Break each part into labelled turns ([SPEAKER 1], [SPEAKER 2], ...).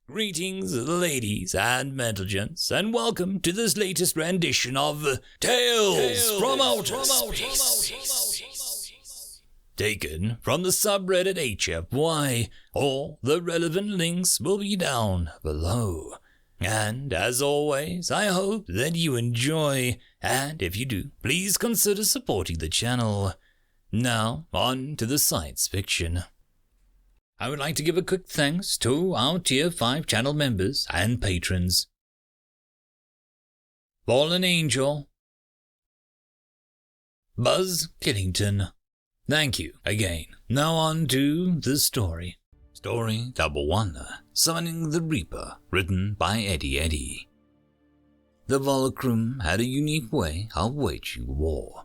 [SPEAKER 1] Greetings, ladies and gentlemen, and welcome to this latest rendition of Tales from Outer Space. Taken from the subreddit HFY. All the relevant links will be down below. And as always, I hope that you enjoy, and if you do, please consider supporting the channel. Now, on to the science fiction. I would like to give a quick thanks to our Tier 5 channel members and patrons. Fallen Angel, Buzz Killington. Thank you again. Now on to the story. Story Double 1, Summoning the Reaper, written by Eddie. The Volcrum had a unique way of waging war.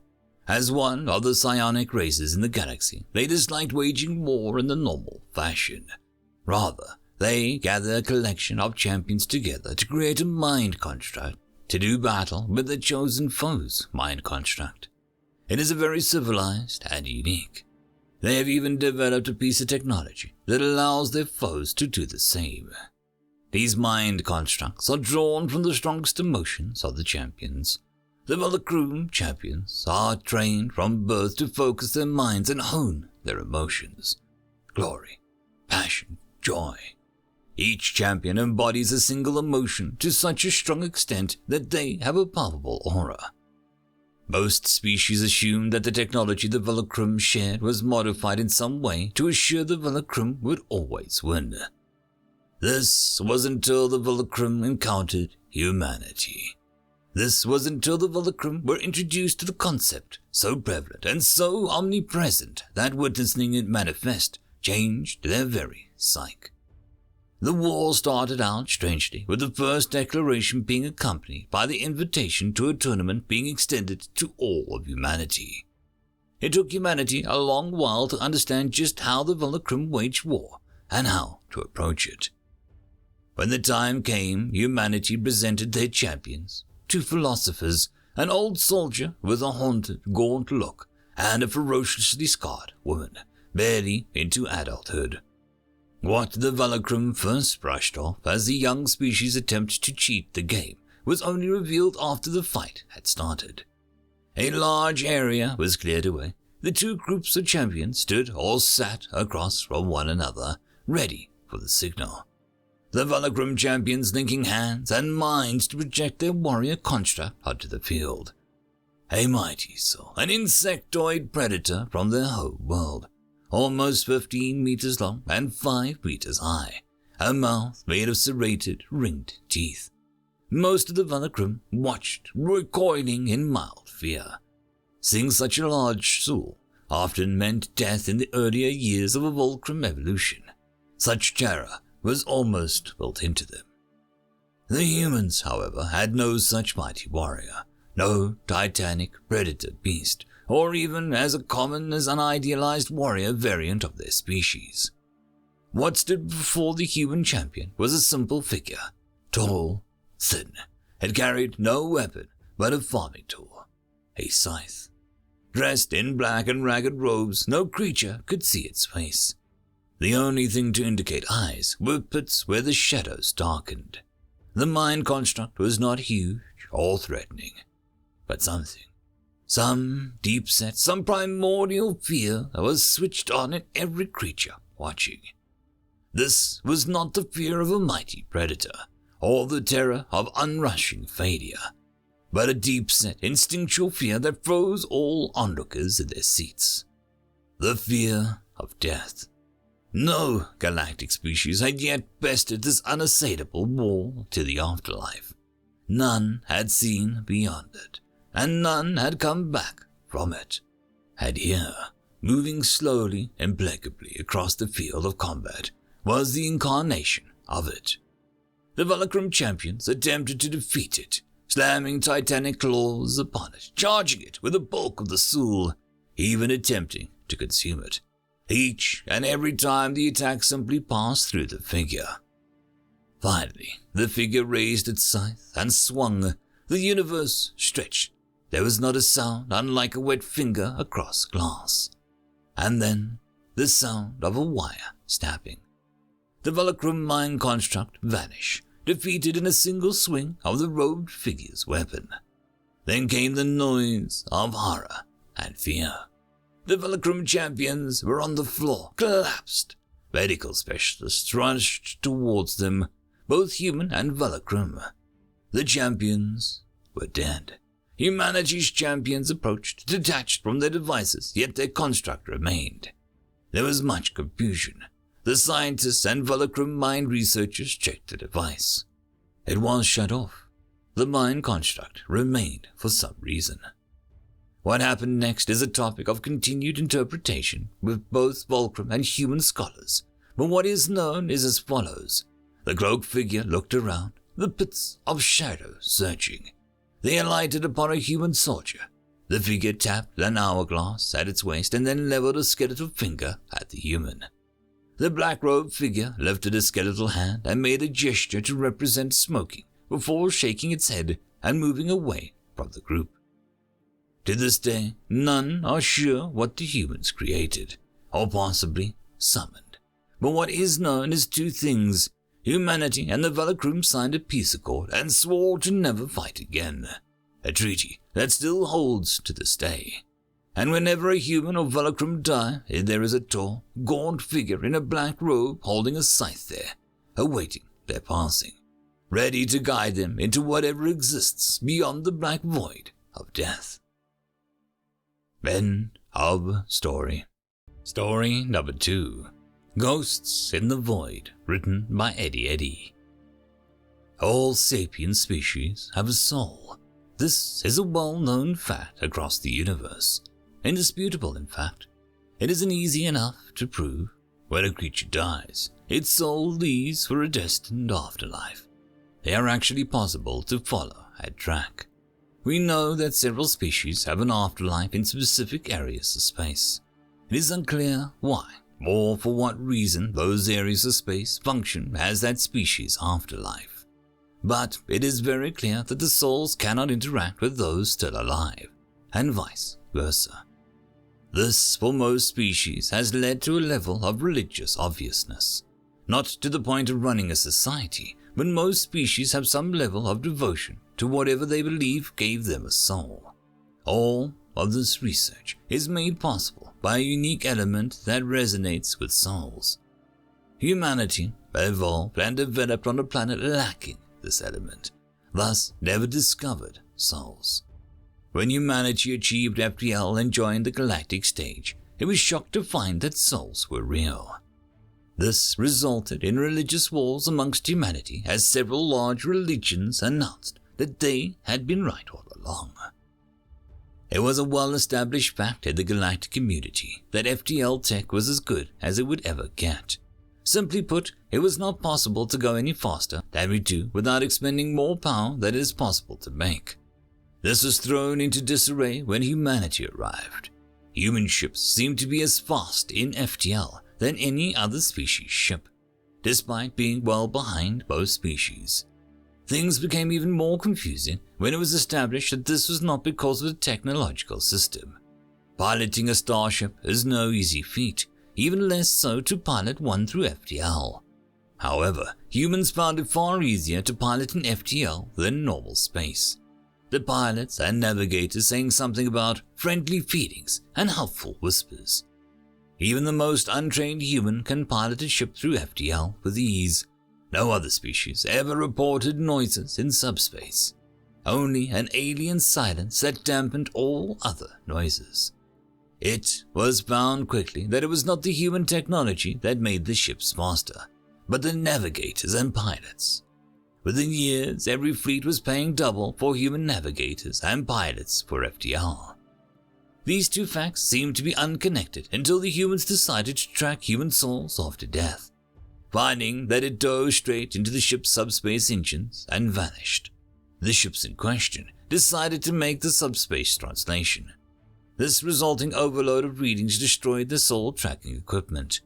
[SPEAKER 1] As one of the psionic races in the galaxy, they disliked waging war in the normal fashion. Rather, they gathered a collection of champions together to create a mind construct to do battle with their chosen foe's mind construct. It is very civilized and unique. They have even developed a piece of technology that allows their foes to do the same. These mind constructs are drawn from the strongest emotions of the champions. The Volcrum champions are trained from birth to focus their minds and hone their emotions. Glory, passion, joy. Each champion embodies a single emotion to such a strong extent that they have a palpable aura. Most species assumed that the technology the Volcrum shared was modified in some way to assure the Volcrum would always win. This was until the Volcrum encountered humanity. This was until the Volcrum were introduced to the concept, so prevalent and so omnipresent that witnessing it manifest changed their very psyche. The war started out strangely, with the first declaration being accompanied by the invitation to a tournament being extended to all of humanity. It took humanity a long while to understand just how the Volcrum waged war and how to approach it. When the time came, humanity presented their champions. Two philosophers, an old soldier with a haunted, gaunt look, and a ferociously scarred woman, barely into adulthood. What the Volcrum first brushed off as the young species' attempt to cheat the game was only revealed after the fight had started. A large area was cleared away. The two groups of champions stood or sat across from one another, ready for the signal. The Volcrum champions linking hands and minds to project their warrior construct onto the field. A mighty soul, an insectoid predator from their home world, almost 15 meters long and 5 meters high, a mouth made of serrated, ringed teeth. Most of the Volcrum watched, recoiling in mild fear. Seeing such a large soul often meant death in the earlier years of a Volcrum evolution. Such terror was almost built into them. The humans, however, had no such mighty warrior, no titanic predator beast, or even as common as an idealized warrior variant of their species. What stood before the human champion was a simple figure, tall, thin, it carried no weapon but a farming tool, a scythe. Dressed in black and ragged robes, no creature could see its face. The only thing to indicate eyes were pits where the shadows darkened. The mind construct was not huge or threatening, but something, some deep set, some primordial fear that was switched on in every creature watching. This was not the fear of a mighty predator, or the terror of unrushing failure, but a deep-set instinctual fear that froze all onlookers in their seats. The fear of death. No galactic species had yet bested this unassailable wall to the afterlife. None had seen beyond it, and none had come back from it. And here, moving slowly, implacably across the field of combat, was the incarnation of it. The Volcrum champions attempted to defeat it, slamming titanic claws upon it, charging it with the bulk of the soul, even attempting to consume it. Each and every time the attack simply passed through the figure. Finally, the figure raised its scythe and swung. The universe stretched. There was not a sound unlike a wet finger across glass. And then the sound of a wire snapping. the Volcrum mind construct vanish, defeated in a single swing of the robed figure's weapon. Then came the noise of horror and fear. The Volcrum champions were on the floor, collapsed. Medical specialists rushed towards them, both human and Volcrum. The champions were dead. Humanity's champions approached, detached from their devices, yet their construct remained. There was much confusion. The scientists and Volcrum mind researchers checked the device. It was shut off. The mind construct remained for some reason. What happened next is a topic of continued interpretation with both Volcrum and human scholars, but what is known is as follows. The cloaked figure looked around, the pits of shadow searching. They alighted upon a human soldier. The figure tapped an hourglass at its waist and then leveled a skeletal finger at the human. The black-robed figure lifted a skeletal hand and made a gesture to represent smoking before shaking its head and moving away from the group. To this day, none are sure what the humans created, or possibly summoned. But what is known is two things. Humanity and the Volcrum signed a peace accord and swore to never fight again. A treaty that still holds to this day. And whenever a human or Volcrum die, there is a tall, gaunt figure in a black robe holding a scythe there, awaiting their passing, ready to guide them into whatever exists beyond the black void of death. End of story. Story number 2. Ghosts in the Void, written by Eddie. All sapient species have a soul. This is a well-known fact across the universe. Indisputable, in fact. It isn't easy enough to prove. When a creature dies, its soul leaves for a destined afterlife. They are actually possible to follow and track. We know that several species have an afterlife in specific areas of space. It is unclear why, or for what reason those areas of space function as that species' afterlife. But it is very clear that the souls cannot interact with those still alive, and vice versa. This, for most species, has led to a level of religious obviousness. Not to the point of running a society, but most species have some level of devotion to whatever they believe gave them a soul. All of this research is made possible by a unique element that resonates with souls. Humanity evolved and developed on a planet lacking this element, thus never discovered souls. When humanity achieved FTL and joined the galactic stage, it was shocked to find that souls were real. This resulted in religious wars amongst humanity as several large religions announced that they had been right all along. It was a well-established fact in the galactic community that FTL tech was as good as it would ever get. Simply put, it was not possible to go any faster than we do without expending more power than it is possible to make. This was thrown into disarray when humanity arrived. Human ships seemed to be as fast in FTL than any other species ship, despite being well behind both species. Things became even more confusing when it was established that this was not because of the technological system. Piloting a starship is no easy feat, even less so to pilot one through FTL. However, humans found it far easier to pilot an FTL than normal space. The pilots and navigators saying something about friendly feelings and helpful whispers. Even the most untrained human can pilot a ship through FTL with ease. No other species ever reported noises in subspace. Only an alien silence that dampened all other noises. It was found quickly that it was not the human technology that made the ships faster, but the navigators and pilots. Within years, every fleet was paying double for human navigators and pilots for FTL. These two facts seemed to be unconnected until the humans decided to track human souls off to death, finding that it dove straight into the ship's subspace engines and vanished. The ships in question decided to make the subspace translation. This resulting overload of readings destroyed the soul tracking equipment.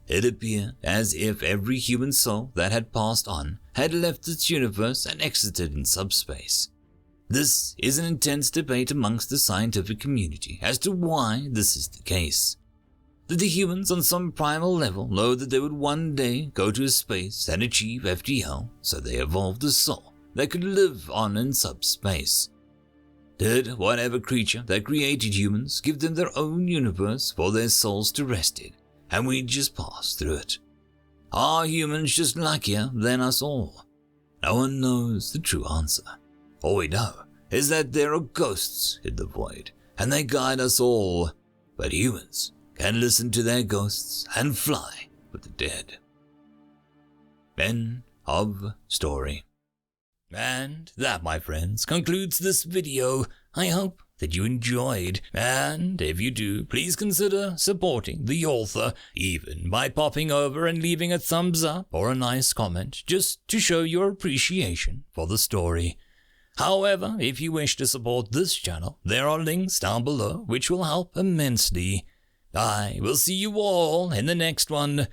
[SPEAKER 1] It appeared as if every human soul that had passed on had left its universe and exited in subspace. This is an intense debate amongst the scientific community as to why this is the case. Did the humans on some primal level know that they would one day go to space and achieve FTL, so they evolved a soul that could live on in subspace? Did whatever creature that created humans give them their own universe for their souls to rest in, and we just pass through it? Are humans just luckier than us all? No one knows the true answer. All we know is that there are ghosts in the void, and they guide us all, but humans can listen to their ghosts and fly with the dead. End of story. And that, my friends, concludes this video. I hope that you enjoyed, and if you do, please consider supporting the author, even by popping over and leaving a thumbs up or a nice comment, just to show your appreciation for the story. However, if you wish to support this channel, there are links down below which will help immensely. I will see you all in the next one,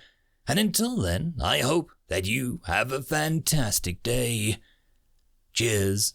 [SPEAKER 1] and until then, I hope that you have a fantastic day. Cheers.